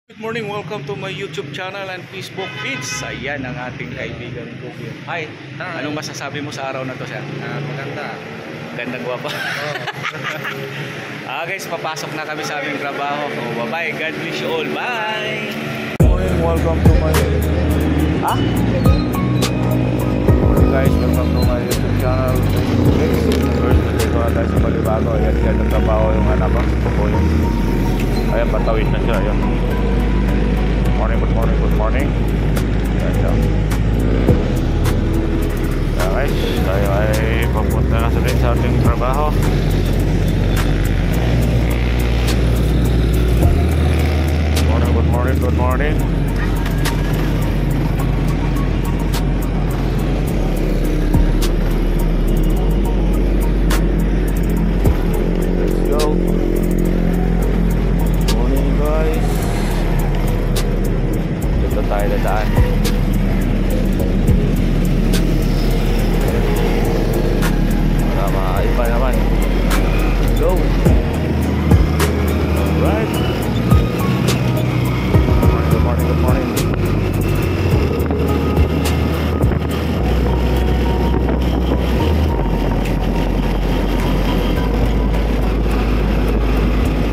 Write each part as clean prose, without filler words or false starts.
Good morning, welcome to my YouTube channel and Facebook page. Ayan ang ating kaibigan ko. Hi, anong masasabi mo sa araw na to, sir? Maganda. Ganda guwapa. Guys, papasok na kami sa aming trabaho. So, bye-bye, God bless you all. Bye! Good morning, welcome to my... Guys, welcome to my YouTube channel. First, dito na tayo sa Balibago. Ayan, dyan ang trabaho yung anak ko. Ayan, patawid na siya. Ayan. Good morning. Ayan. Guys, tayo ay papunta na sa ating trabaho. Good morning. Let's go. Morning, guys. Dito tayo dadaan. Para maiba naman. Go. Alright. Good morning.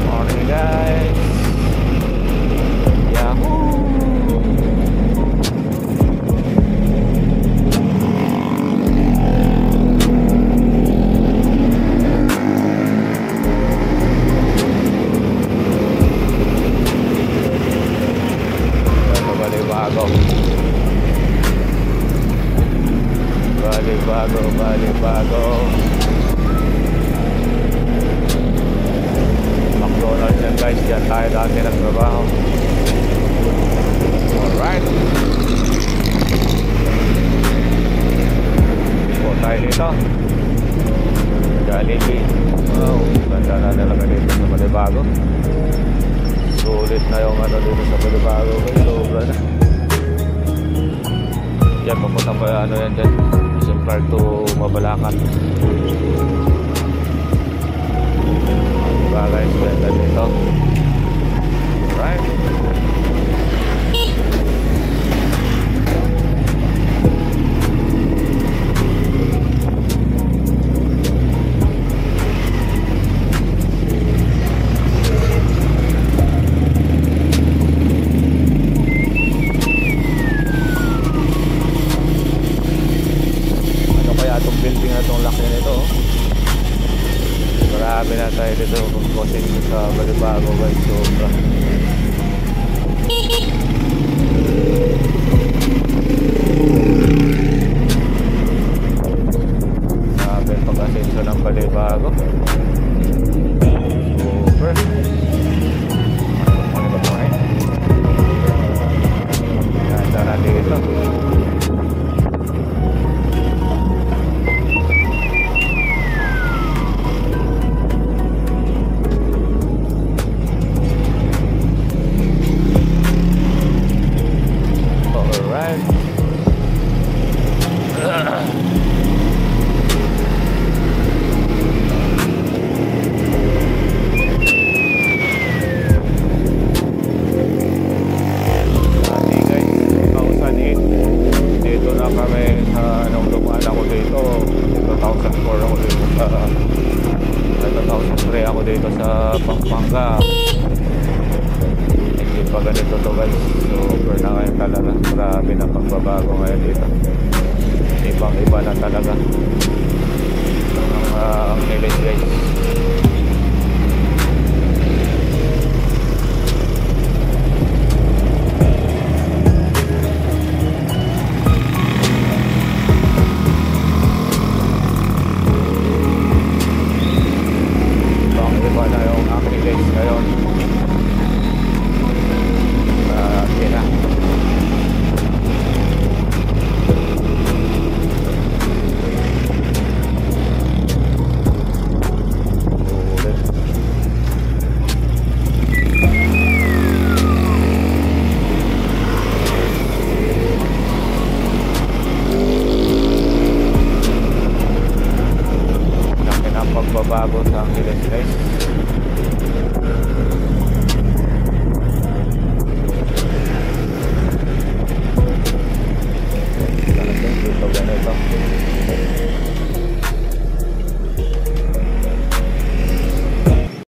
Morning, guys. Yahoo. Balibago. McDonald's yan, guys. Diyan tayo dati nagtrabaho. Alright. Po tayo dito. Jollibee. Wow, ganda na talaga dito sa Balibago. Sulit na yung ano dito sa Balibago, guys. Sobra na. Yan, papunta pa ano yan dyan. Park to Mabalacan. Diba guys, ganda dito. Alright. Building na itong laki nito. Marami na tayo dito kung sa Balibago, guys. Sobra. Marami ang pag-asenso ng Balibago. Super. Ganda na dito. Ako dito sa Pampanga. Hindi pa ganito to, guys. Super na ngayon talaga. Grabe na pagbabago ngayon dito. Ibang iba na talaga ang nilis, guys. Pagbabago sa Angeles, guys.